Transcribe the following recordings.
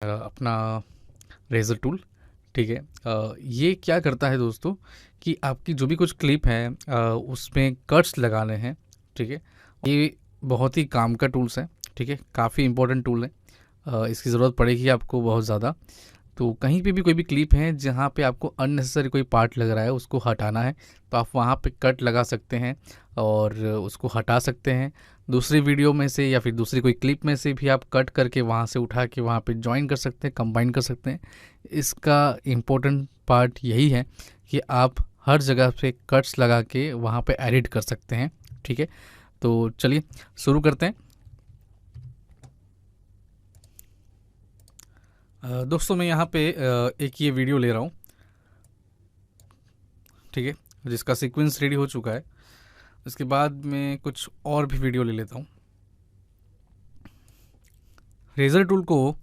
अपना razor tool. ठीक है। ये क्या करता है दोस्तों कि आपकी जो भी कुछ क्लिप है उसमें कट्स लगाने हैं। ठीक है। ये बहुत ही काम का टूल्स है। ठीक है, काफ़ी इंपॉर्टेंट टूल है। इसकी ज़रूरत पड़ेगी आपको बहुत ज़्यादा। तो कहीं पे भी कोई भी क्लिप है जहाँ पे आपको अननेसेसरी कोई पार्ट लग रहा है उसको हटाना है, तो आप वहाँ पे कट लगा सकते हैं और उसको हटा सकते हैं। दूसरी वीडियो में से या फिर दूसरी कोई क्लिप में से भी आप कट करके वहाँ से उठा के वहाँ पे जॉइन कर सकते हैं, कंबाइन कर सकते हैं। इसका इम्पोर्टेंट पार्ट यही है कि आप हर जगह पे कट्स लगा के वहाँ पे एडिट कर सकते हैं। ठीक है, तो चलिए शुरू करते हैं। दोस्तों मैं यहाँ पे एक ये वीडियो ले रहा हूँ। ठीक है, जिसका सीक्वेंस रेडी हो चुका है। इसके बाद मैं कुछ और भी वीडियो ले लेता हूँ। रेज़र टूल को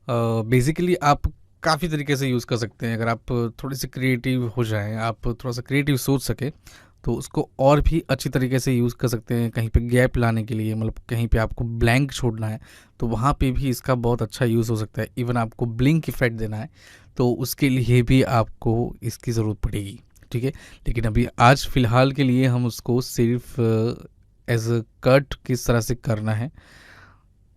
बेसिकली आप काफ़ी तरीके से यूज़ कर सकते हैं। अगर आप थोड़ी सी क्रिएटिव हो जाएं, आप थोड़ा सा क्रिएटिव सोच सके तो उसको और भी अच्छी तरीके से यूज़ कर सकते हैं। कहीं पे गैप लाने के लिए, मतलब कहीं पे आपको ब्लैंक छोड़ना है तो वहाँ पे भी इसका बहुत अच्छा यूज़ हो सकता है। इवन आपको ब्लिंक इफेक्ट देना है तो उसके लिए भी आपको इसकी ज़रूरत पड़ेगी। ठीक है, लेकिन अभी आज फ़िलहाल के लिए हम उसको सिर्फ एज अ कट किस तरह से करना है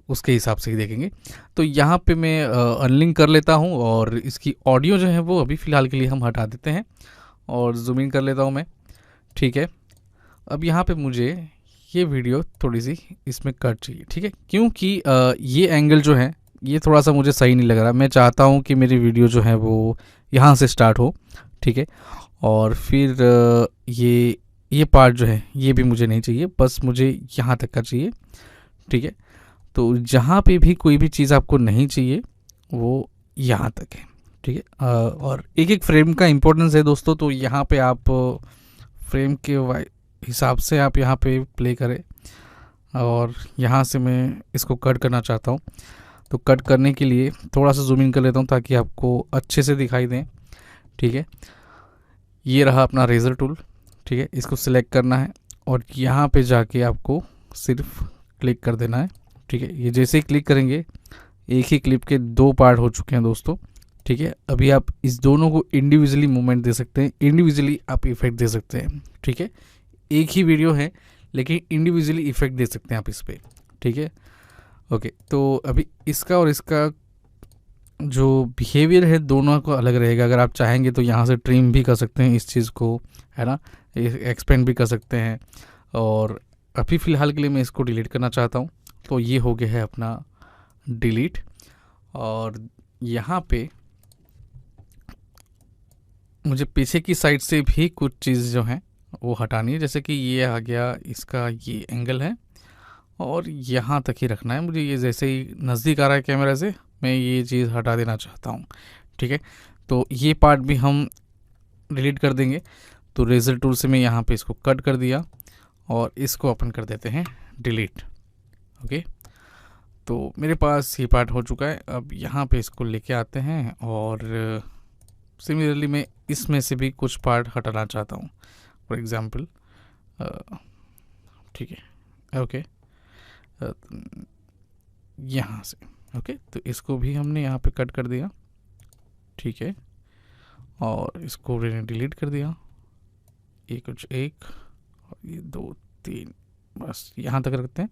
उसके हिसाब से ही देखेंगे। तो यहाँ पे मैं अनलिंक कर लेता हूँ और इसकी ऑडियो जो है वो अभी फ़िलहाल के लिए हम हटा देते हैं और जूम इन कर लेता हूँ मैं। ठीक है, अब यहाँ पे मुझे ये वीडियो थोड़ी सी इसमें कट चाहिए। ठीक है, क्योंकि ये एंगल जो है ये थोड़ा सा मुझे सही नहीं लग रहा। मैं चाहता हूँ कि मेरी वीडियो जो है वो यहाँ से स्टार्ट हो। ठीक है, और फिर ये पार्ट जो है ये भी मुझे नहीं चाहिए, बस मुझे यहाँ तक का चाहिए। ठीक है, तो जहाँ पे भी कोई भी चीज़ आपको नहीं चाहिए वो यहाँ तक है। ठीक है, और एक एक फ्रेम का इम्पोर्टेंस है दोस्तों। तो यहाँ पे आप फ्रेम के हिसाब से आप यहाँ पे प्ले करें। और यहाँ से मैं इसको कट करना चाहता हूँ, तो कट करने के लिए थोड़ा सा जूम इन कर लेता हूँ ताकि आपको अच्छे से दिखाई दें। ठीक है, ये रहा अपना रेज़र टूल। ठीक है, इसको सिलेक्ट करना है और यहाँ पे जाके आपको सिर्फ क्लिक कर देना है। ठीक है, ये जैसे ही क्लिक करेंगे एक ही क्लिप के दो पार्ट हो चुके हैं दोस्तों। ठीक है, अभी आप इस दोनों को इंडिविजुअली मूवमेंट दे सकते हैं, इंडिविजुअली आप इफेक्ट दे सकते हैं। ठीक है, एक ही वीडियो है लेकिन इंडिविजुअली इफेक्ट दे सकते हैं आप इस पर। ठीक है, ओके, तो अभी इसका और इसका जो बिहेवियर है दोनों को अलग रहेगा। अगर आप चाहेंगे तो यहाँ से ट्रिम भी कर सकते हैं इस चीज़ को, है ना, एक्सपेंड भी कर सकते हैं। और अभी फ़िलहाल के लिए मैं इसको डिलीट करना चाहता हूँ, तो ये हो गया है अपना डिलीट। और यहाँ पे मुझे पीछे की साइड से भी कुछ चीज़ जो है वो हटानी है। जैसे कि ये आ गया, इसका ये एंगल है और यहाँ तक ही रखना है मुझे। ये जैसे ही नज़दीक आ रहा है कैमरा से मैं ये चीज़ हटा देना चाहता हूँ। ठीक है, तो ये पार्ट भी हम डिलीट कर देंगे। तो रेज़र टूल से मैं यहाँ पे इसको कट कर दिया और इसको अपन कर देते हैं डिलीट। ओके, तो मेरे पास ये पार्ट हो चुका है। अब यहाँ पे इसको लेके आते हैं और सिमिलरली मैं इसमें से भी कुछ पार्ट हटाना चाहता हूँ। फॉर एग्ज़ाम्पल ठीक है, ओके, यहाँ से। ओके, तो इसको भी हमने यहाँ पे कट कर दिया। ठीक है, और इसको डिलीट कर दिया। ये कुछ एक और ये दो तीन, बस यहाँ तक रखते हैं।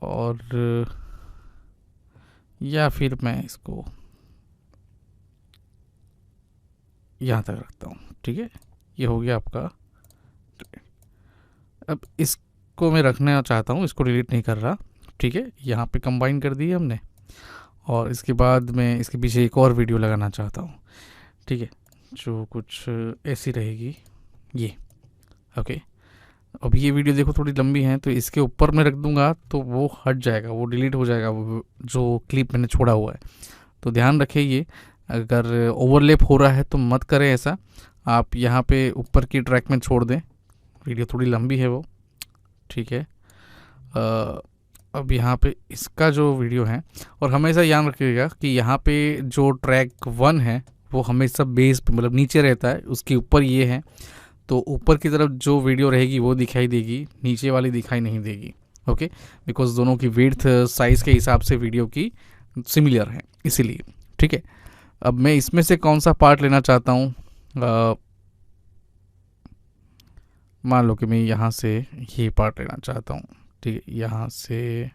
और या फिर मैं इसको यहाँ तक रखता हूँ। ठीक है, ये हो गया आपका। अब इसको मैं रखना चाहता हूँ, इसको डिलीट नहीं कर रहा। ठीक है, यहाँ पे कंबाइन कर दी हमने और इसके बाद मैं इसके पीछे एक और वीडियो लगाना चाहता हूँ। ठीक है, जो कुछ ऐसी रहेगी ये। ओके, अब ये वीडियो देखो थोड़ी लंबी है तो इसके ऊपर मैं रख दूंगा तो वो हट जाएगा, वो डिलीट हो जाएगा, वो जो क्लिप मैंने छोड़ा हुआ है। तो ध्यान रखें, ये अगर ओवरलैप हो रहा है तो मत करें ऐसा। आप यहाँ पे ऊपर की ट्रैक में छोड़ दें, वीडियो थोड़ी लंबी है वो। ठीक है, अब यहाँ पे इसका जो वीडियो है, और हमेशा याद रखिएगा कि यहाँ पे जो ट्रैक 1 है वो हमेशा बेस पे, मतलब नीचे रहता है, उसके ऊपर ये है। तो ऊपर की तरफ जो वीडियो रहेगी वो दिखाई देगी, नीचे वाली दिखाई नहीं देगी। ओके, बिकॉज दोनों की विड्थ साइज़ के हिसाब से वीडियो की सिमिलर हैं इसीलिए। ठीक है, अब मैं इसमें से कौन सा पार्ट लेना चाहता हूँ, मान लो कि मैं यहाँ से ये पार्ट लेना चाहता हूँ। ठीक है, यहाँ से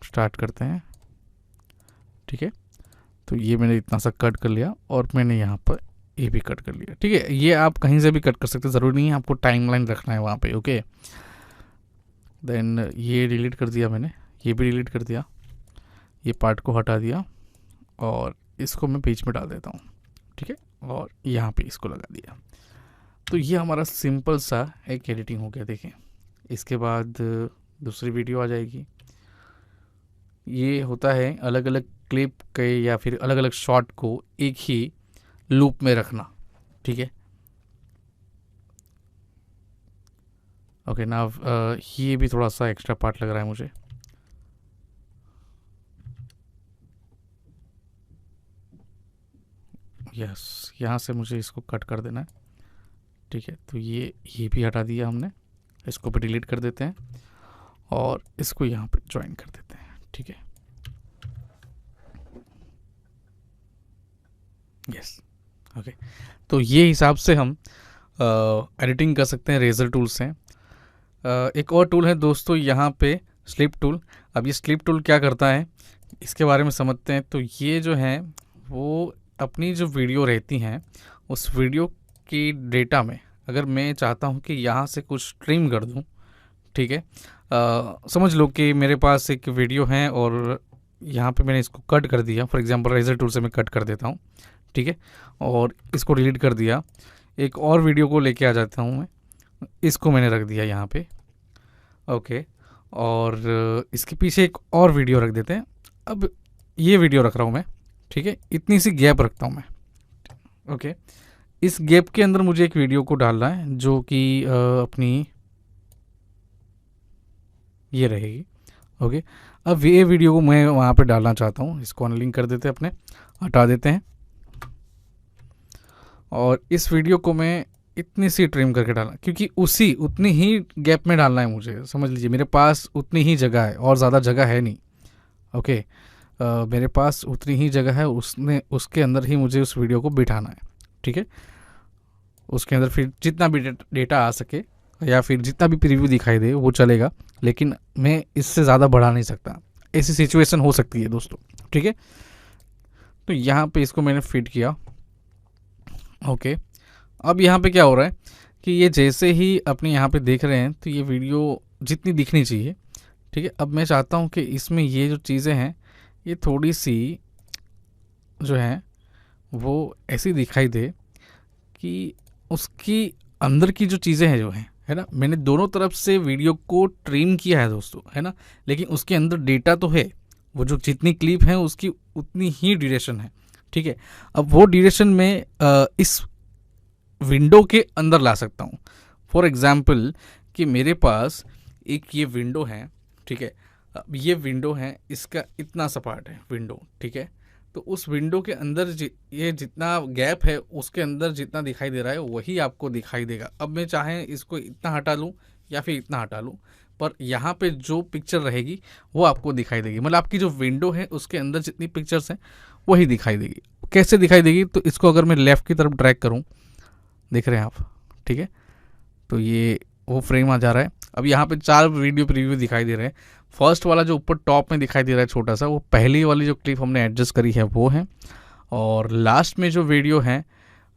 स्टार्ट करते हैं। ठीक है, तो ये मैंने इतना सा कट कर लिया और मैंने यहाँ पर ये भी कट कर लिया। ठीक है, ये आप कहीं से भी कट कर सकते हैं, ज़रूरी नहीं है आपको टाइमलाइन रखना है वहाँ पे। ओके, देन ये डिलीट कर दिया मैंने, ये भी डिलीट कर दिया, ये पार्ट को हटा दिया और इसको मैं बीच में डाल देता हूँ। ठीक है, और यहाँ पे इसको लगा दिया। तो ये हमारा सिंपल सा एक एडिटिंग हो गया। देखें, इसके बाद दूसरी वीडियो आ जाएगी। ये होता है अलग अलग क्लिप के या फिर अलग अलग शॉट को एक ही लूप में रखना। ठीक है, ओके ना, ये भी थोड़ा सा एक्स्ट्रा पार्ट लग रहा है मुझे। यस, यहाँ से मुझे इसको कट कर देना है। ठीक है, तो ये भी हटा दिया हमने, इसको भी डिलीट कर देते हैं और इसको यहाँ पे ज्वाइन कर देते हैं। ठीक है, यस, ओके। तो ये हिसाब से हम एडिटिंग कर सकते हैं रेजर टूल से। एक और टूल है दोस्तों यहाँ पे, स्लिप टूल। अब ये स्लिप टूल क्या करता है इसके बारे में समझते हैं। तो ये जो है वो अपनी जो वीडियो रहती हैं उस वीडियो की डेटा में अगर मैं चाहता हूँ कि यहाँ से कुछ ट्रिम कर दूँ, ठीक है, समझ लो कि मेरे पास एक वीडियो है और यहाँ पे मैंने इसको कट कर दिया। फॉर एग्जांपल रेजर टूल से मैं कट कर देता हूँ। ठीक है, और इसको डिलीट कर दिया। एक और वीडियो को लेके आ जाता हूँ मैं, इसको मैंने रख दिया यहाँ पे। ओके, और इसके पीछे एक और वीडियो रख देते हैं। अब ये वीडियो रख रहा हूँ मैं। ठीक है, इतनी सी गैप रखता हूँ मैं। ओके, इस गैप के अंदर मुझे एक वीडियो को डालना है जो कि अपनी ये रहेगी। ओके, अब ये वीडियो को मैं वहाँ पे डालना चाहता हूँ। इसको अनलिंक कर देते हैं, अपने हटा देते हैं और इस वीडियो को मैं इतनी सी ट्रिम करके डालना, क्योंकि उतनी ही गैप में डालना है मुझे। समझ लीजिए मेरे पास उतनी ही जगह है और ज़्यादा जगह है नहीं। ओके, मेरे पास उतनी ही जगह है, उसके अंदर ही मुझे उस वीडियो को बिठाना है। ठीक है, उसके अंदर फिर जितना भी डेटा आ सके या फिर जितना भी प्रीव्यू दिखाई दे वो चलेगा, लेकिन मैं इससे ज़्यादा बढ़ा नहीं सकता। ऐसी सिचुएशन हो सकती है दोस्तों। ठीक है, तो यहाँ पे इसको मैंने फिट किया। ओके, अब यहाँ पे क्या हो रहा है कि ये जैसे ही अपने यहाँ पे देख रहे हैं तो ये वीडियो जितनी दिखनी चाहिए। ठीक है, अब मैं चाहता हूँ कि इसमें ये जो चीज़ें हैं ये थोड़ी सी जो है वो ऐसी दिखाई दे कि उसकी अंदर की जो चीज़ें हैं जो हैं, है ना, मैंने दोनों तरफ से वीडियो को ट्रिम किया है दोस्तों, है ना, लेकिन उसके अंदर डेटा तो है। वो जो जितनी क्लिप है उसकी उतनी ही ड्यूरेशन है। ठीक है, अब वो ड्यूरेशन में इस विंडो के अंदर ला सकता हूँ। फॉर एग्जाम्पल कि मेरे पास एक ये विंडो है। ठीक है, अब ये विंडो है, इसका इतना सा पार्ट है विंडो। ठीक है, तो उस विंडो के अंदर ये जितना गैप है उसके अंदर जितना दिखाई दे रहा है वही आपको दिखाई देगा। अब मैं चाहे इसको इतना हटा लूँ या फिर इतना हटा लूँ, पर यहाँ पे जो पिक्चर रहेगी वो आपको दिखाई देगी। मतलब आपकी जो विंडो है उसके अंदर जितनी पिक्चर्स हैं वही दिखाई देगी। कैसे दिखाई देगी, तो इसको अगर मैं लेफ़्ट की तरफ ड्रैग करूँ, देख रहे हैं आप। ठीक है, तो ये वो फ्रेम आ जा रहा है। अब यहाँ पे 4 वीडियो प्रीव्यू दिखाई दे रहे हैं। फर्स्ट वाला जो ऊपर टॉप में दिखाई दे रहा है छोटा सा, वो पहली वाली जो क्लिप हमने एडजस्ट करी है वो है। और लास्ट में जो वीडियो है,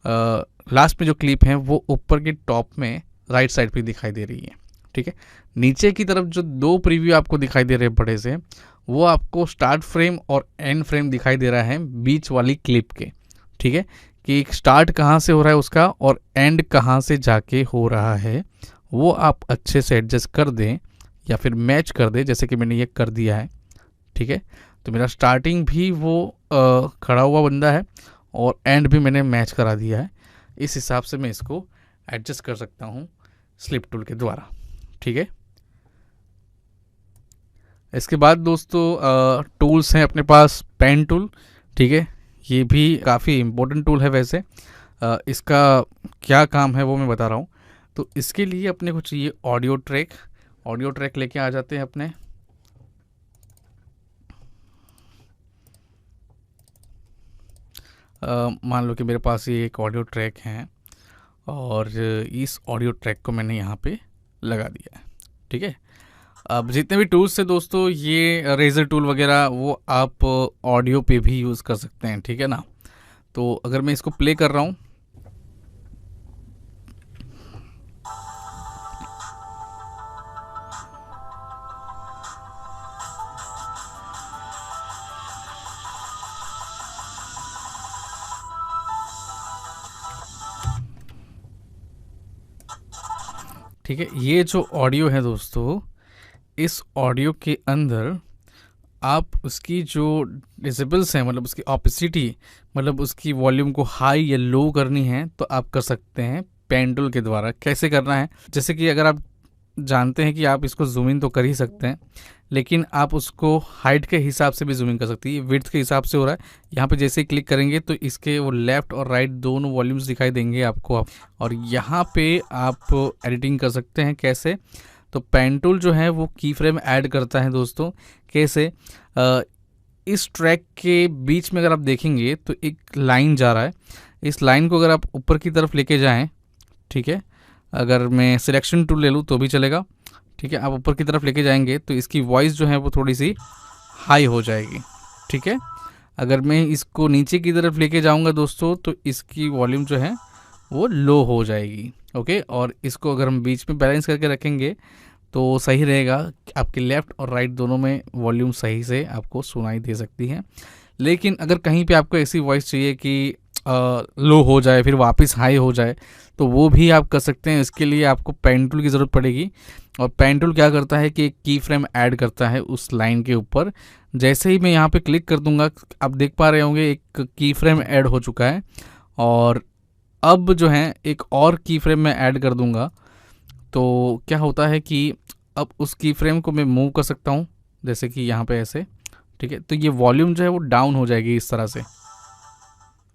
लास्ट में जो क्लिप है वो ऊपर के टॉप में राइट साइड पे दिखाई दे रही है। ठीक है, नीचे की तरफ जो 2 प्रीव्यू आपको दिखाई दे रहे हैं बड़े से, वो आपको स्टार्ट फ्रेम और एंड फ्रेम दिखाई दे रहा है बीच वाली क्लिप के। ठीक है, कि स्टार्ट कहाँ से हो रहा है उसका और एंड कहाँ से जाके हो रहा है, वो आप अच्छे से एडजस्ट कर दें या फिर मैच कर दें, जैसे कि मैंने ये कर दिया है। ठीक है, तो मेरा स्टार्टिंग भी वो खड़ा हुआ बंदा है और एंड भी मैंने मैच करा दिया है। इस हिसाब से मैं इसको एडजस्ट कर सकता हूँ स्लिप टूल के द्वारा। ठीक है, इसके बाद दोस्तों टूल्स हैं अपने पास, पेन टूल। ठीक है, ये भी काफ़ी इम्पोर्टेंट टूल है वैसे। इसका क्या काम है वो मैं बता रहा हूँ। तो इसके लिए अपने को चाहिए ऑडियो ट्रैक लेके आ जाते हैं अपने। मान लो कि मेरे पास ये एक ऑडियो ट्रैक है और इस ऑडियो ट्रैक को मैंने यहाँ पे लगा दिया है। ठीक है, अब जितने भी टूल्स है दोस्तों, ये रेजर टूल वगैरह वो आप ऑडियो पे भी यूज़ कर सकते हैं। ठीक है ना, तो अगर मैं इसको प्ले कर रहा हूँ, ठीक है, ये जो ऑडियो है दोस्तों, इस ऑडियो के अंदर आप उसकी जो डेसिबल्स हैं, मतलब उसकी ऑपेसिटी, मतलब उसकी वॉल्यूम को हाई या लो करनी है, तो आप कर सकते हैं पेन टूल के द्वारा। कैसे करना है, जैसे कि अगर आप जानते हैं कि आप इसको जूम इन तो कर ही सकते हैं, लेकिन आप उसको हाइट के हिसाब से भी जूम इन कर सकते हैं। ये विड्थ के हिसाब से हो रहा है। यहाँ पे जैसे ही क्लिक करेंगे तो इसके वो लेफ़्ट और राइट दोनों वॉल्यूम्स दिखाई देंगे आपको। और यहाँ पे आप एडिटिंग कर सकते हैं। कैसे, तो पेन टूल जो है वो की फ्रेम ऐड करता है दोस्तों। कैसे, इस ट्रैक के बीच में अगर आप देखेंगे तो एक लाइन जा रहा है। इस लाइन को अगर आप ऊपर की तरफ लेके जाएं, ठीक है, अगर मैं सिलेक्शन टूल ले लूँ तो भी चलेगा। ठीक है, आप ऊपर की तरफ लेके जाएंगे तो इसकी वॉइस जो है वो थोड़ी सी हाई हो जाएगी। ठीक है, अगर मैं इसको नीचे की तरफ लेके जाऊंगा दोस्तों तो इसकी वॉल्यूम जो है वो लो हो जाएगी। ओके, और इसको अगर हम बीच में बैलेंस करके रखेंगे तो सही रहेगा। आपके लेफ़्ट और राइट दोनों में वॉल्यूम सही से आपको सुनाई दे सकती है। लेकिन अगर कहीं पे आपको ऐसी वॉइस चाहिए कि लो हो जाए फिर वापस हाई हो जाए, तो वो भी आप कर सकते हैं। इसके लिए आपको पेन टूल की ज़रूरत पड़ेगी। और पेन टूल क्या करता है कि एक की फ्रेम ऐड करता है उस लाइन के ऊपर। जैसे ही मैं यहाँ पे क्लिक कर दूंगा, आप देख पा रहे होंगे एक की फ्रेम ऐड हो चुका है। और अब जो है एक और की फ्रेम मैं ऐड कर दूंगा, तो क्या होता है कि अब उस की फ्रेम को मैं मूव कर सकता हूँ, जैसे कि यहाँ पे ऐसे। ठीक है, तो ये वॉल्यूम जो है वो डाउन हो जाएगी इस तरह से,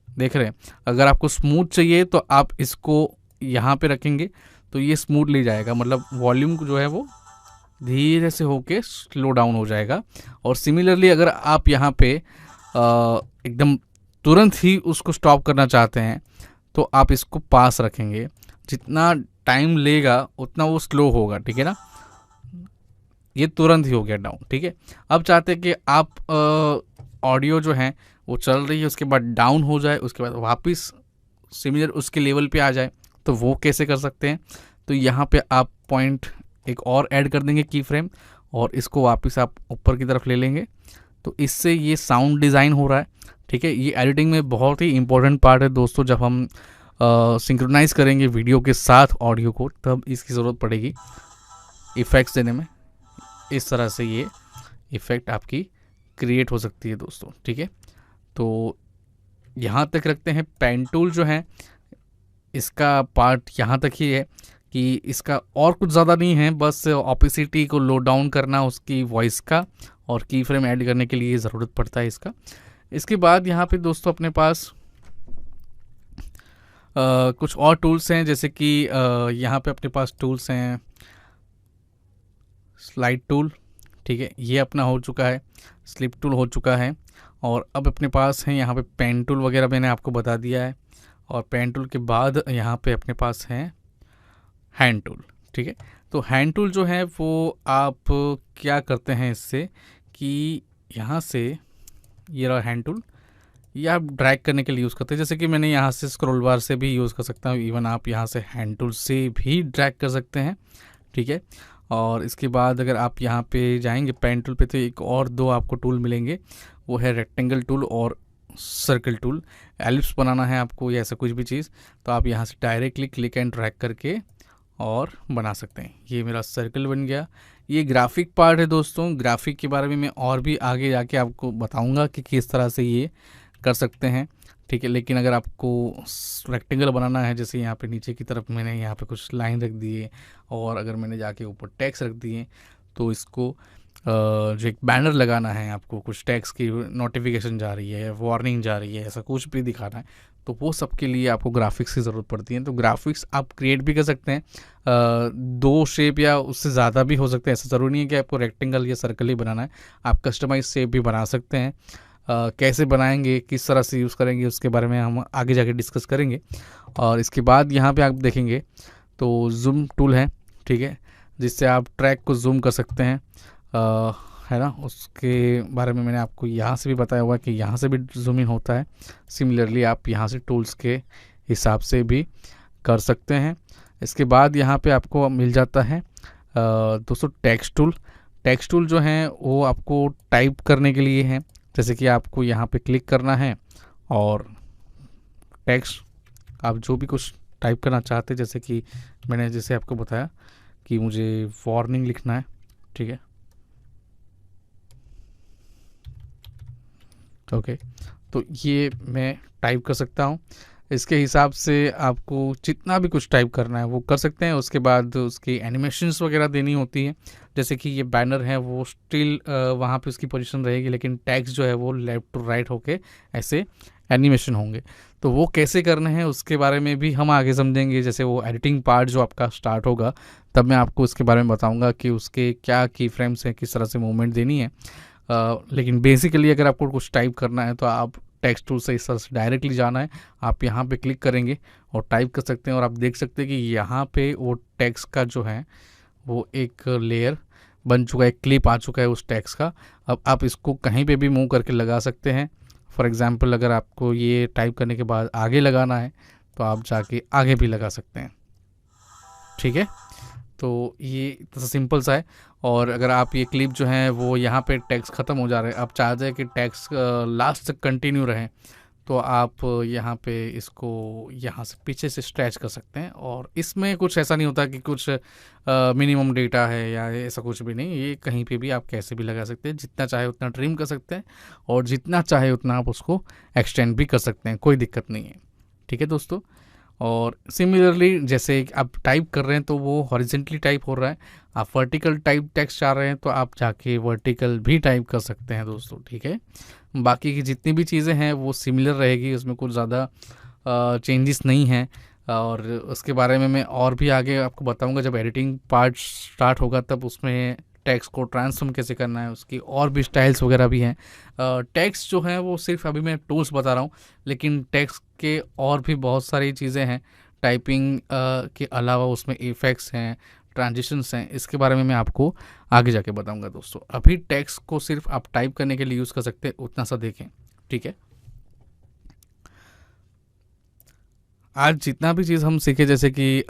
देख रहे हैं। अगर आपको स्मूथ चाहिए तो आप इसको यहाँ पे रखेंगे तो ये स्मूथली जाएगा, मतलब वॉल्यूम जो है वो धीरे से होके स्लो डाउन हो जाएगा। और सिमिलरली अगर आप यहाँ पे एकदम तुरंत ही उसको स्टॉप करना चाहते हैं तो आप इसको पास रखेंगे। जितना टाइम लेगा उतना वो स्लो होगा। ठीक है ना, ये तुरंत ही हो गया डाउन। ठीक है, अब चाहते हैं कि आप ऑडियो जो है वो चल रही है उसके बाद डाउन हो जाए, उसके बाद वापस सिमिलर उसके लेवल पे आ जाए, तो वो कैसे कर सकते हैं। तो यहाँ पे आप पॉइंट एक और ऐड कर देंगे की फ्रेम, और इसको वापस आप ऊपर की तरफ ले लेंगे, तो इससे ये साउंड डिज़ाइन हो रहा है। ठीक है, ये एडिटिंग में बहुत ही इंपॉर्टेंट पार्ट है दोस्तों। जब हम सिंक्रोनाइज़ करेंगे वीडियो के साथ ऑडियो को, तब इसकी ज़रूरत पड़ेगी इफ़ेक्ट्स देने में। इस तरह से ये इफ़ेक्ट आपकी क्रिएट हो सकती है दोस्तों। ठीक है, तो यहाँ तक रखते हैं। पेन टूल जो है इसका पार्ट यहाँ तक ही है कि इसका और कुछ ज़्यादा नहीं है, बस ऑपेसिटी को लो डाउन करना उसकी वॉइस का, और की फ्रेम ऐड करने के लिए ज़रूरत पड़ता है इसका। इसके बाद यहाँ पे दोस्तों अपने पास कुछ और टूल्स हैं, जैसे कि यहाँ पे अपने पास टूल्स हैं स्लाइड टूल। ठीक है, ये अपना हो चुका है, स्लिप टूल हो चुका है, और अब अपने पास है यहाँ पे पेन टूल वगैरह मैंने आपको बता दिया है। और पेन टूल के बाद यहाँ पे अपने पास है हैंड टूल। ठीक है, तो हैंड टूल जो है वो आप क्या करते हैं इससे कि यहाँ से ये रहा हैंड टूल, ये आप ड्रैग करने के लिए यूज़ करते हैं। जैसे कि मैंने यहाँ से स्क्रॉल बार से भी यूज़ कर सकता हूँ, इवन आप यहाँ से हैंड टूल से भी ड्रैग कर सकते हैं। ठीक है, और इसके बाद अगर आप यहाँ पे जाएंगे पेन टूल पे, तो एक और दो आपको टूल मिलेंगे, वो है रेक्टेंगल टूल और सर्कल टूल। एलिप्स बनाना है आपको या ऐसा कुछ भी चीज़, तो आप यहाँ से डायरेक्टली क्लिक एंड ड्रैग करके और बना सकते हैं। ये मेरा सर्कल बन गया। ये ग्राफिक पार्ट है दोस्तों। ग्राफिक के बारे में मैं और भी आगे जाके आपको बताऊंगा कि किस तरह से ये कर सकते हैं। ठीक है, लेकिन अगर आपको रेक्टेंगल बनाना है, जैसे यहाँ पे नीचे की तरफ मैंने यहाँ पे कुछ लाइन रख दिए, और अगर मैंने जाके ऊपर टैक्स रख दिए, तो इसको जो एक बैनर लगाना है, आपको कुछ टैक्स की नोटिफिकेशन जा रही है, वार्निंग जा रही है, ऐसा कुछ भी दिखाना है, तो वो सब के लिए आपको ग्राफिक्स की ज़रूरत पड़ती है। तो ग्राफिक्स आप क्रिएट भी कर सकते हैं, दो शेप या उससे ज़्यादा भी हो सकते हैं। ऐसा ज़रूरी नहीं है कि आपको रेक्टेंगल या सर्कल ही बनाना है, आप कस्टमाइज शेप भी बना सकते हैं। कैसे बनाएंगे, किस तरह से यूज़ करेंगे, उसके बारे में हम आगे जाके डिस्कस करेंगे। और इसके बाद यहाँ पे आप देखेंगे तो ज़ूम टूल है, ठीक है, जिससे आप ट्रैक को ज़ूम कर सकते हैं, है ना। उसके बारे में मैंने आपको यहाँ से भी बताया हुआ कि यहाँ से भी जूम इन होता है। सिमिलरली आप यहाँ से टूल्स के हिसाब से भी कर सकते हैं। इसके बाद यहाँ पे आपको मिल जाता है दोस्तों टेक्स्ट टूल। टेक्स्ट टूल जो है वो आपको टाइप करने के लिए है। जैसे कि आपको यहाँ पे क्लिक करना है और टेक्स्ट आप जो भी कुछ टाइप करना चाहते हैं, जैसे कि मैंने जैसे आपको बताया कि मुझे वार्निंग लिखना है, ठीक है, ओके, तो ये मैं टाइप कर सकता हूँ। इसके हिसाब से आपको जितना भी कुछ टाइप करना है वो कर सकते हैं। उसके बाद उसकी एनिमेशंस वगैरह देनी होती है। जैसे कि ये बैनर है वो स्टिल वहाँ पे उसकी पोजीशन रहेगी, लेकिन टेक्स्ट जो है वो लेफ़्ट टू राइट होके ऐसे एनिमेशन होंगे। तो वो कैसे करने हैं उसके बारे में भी हम आगे समझेंगे। जैसे वो एडिटिंग पार्ट जो आपका स्टार्ट होगा तब मैं आपको उसके बारे में बताऊँगा कि उसके क्या की फ्रेम्स हैं, किस तरह से मूवमेंट देनी है। लेकिन बेसिकली अगर आपको कुछ टाइप करना है तो आप टेक्स्ट टूल से इस तरह से डायरेक्टली जाना है, आप यहाँ पे क्लिक करेंगे और टाइप कर सकते हैं। और आप देख सकते हैं कि यहाँ पे वो टेक्स्ट का जो है वो एक लेयर बन चुका है, एक क्लिप आ चुका है उस टेक्स्ट का। अब आप इसको कहीं पे भी मूव करके लगा सकते हैं। फॉर एग्ज़ाम्पल अगर आपको ये टाइप करने के बाद आगे लगाना है तो आप जाके आगे भी लगा सकते हैं, ठीक है। तो ये इतना सिंपल सा है। और अगर आप ये क्लिप जो है वो यहाँ पे टेक्स्ट ख़त्म हो जा रहे हैं, आप चाहते हैं कि टेक्स्ट लास्ट तक कंटिन्यू रहे, तो आप यहाँ पे इसको यहाँ से पीछे से स्ट्रेच कर सकते हैं। और इसमें कुछ ऐसा नहीं होता कि कुछ मिनिमम डेटा है या ऐसा कुछ भी नहीं। ये कहीं पे भी आप कैसे भी लगा सकते हैं, जितना चाहे उतना ट्रिम कर सकते हैं और जितना चाहे उतना आप उसको एक्सटेंड भी कर सकते हैं, कोई दिक्कत नहीं है, ठीक है दोस्तों। और सिमिलरली जैसे आप टाइप कर रहे हैं तो वो हॉरिजेंटली टाइप हो रहा है, आप वर्टिकल टाइप टेक्स्ट चाह रहे हैं तो आप जाके वर्टिकल भी टाइप कर सकते हैं दोस्तों, ठीक है। बाकी की जितनी भी चीज़ें हैं वो सिमिलर रहेगी, उसमें कुछ ज़्यादा चेंजेस नहीं हैं। और उसके बारे में मैं और भी आगे आपको बताऊंगा। जब एडिटिंग पार्ट स्टार्ट होगा तब उसमें टेक्स्ट को ट्रांसफॉर्म कैसे करना है, उसकी और भी स्टाइल्स वगैरह भी हैं। टेक्स्ट जो है वो सिर्फ अभी मैं टूल्स बता रहा हूँ, लेकिन टेक्स्ट के और भी बहुत सारी चीज़ें हैं टाइपिंग के अलावा। उसमें इफ़ेक्ट्स हैं, ट्रांजिशंस हैं, इसके बारे में मैं आपको आगे जाके बताऊंगा दोस्तों। अभी टेक्स्ट को सिर्फ आप टाइप करने के लिए यूज़ कर सकते हैं, उतना सा देखें, ठीक है। आज जितना भी चीज़ हम सीखे, जैसे कि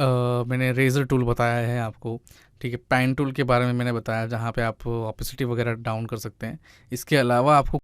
मैंने रेजर टूल बताया है आपको, ठीक है, पेन टूल के बारे में मैंने बताया जहाँ पे आप ऑपेसिटी वगैरह डाउन कर सकते हैं। इसके अलावा आपको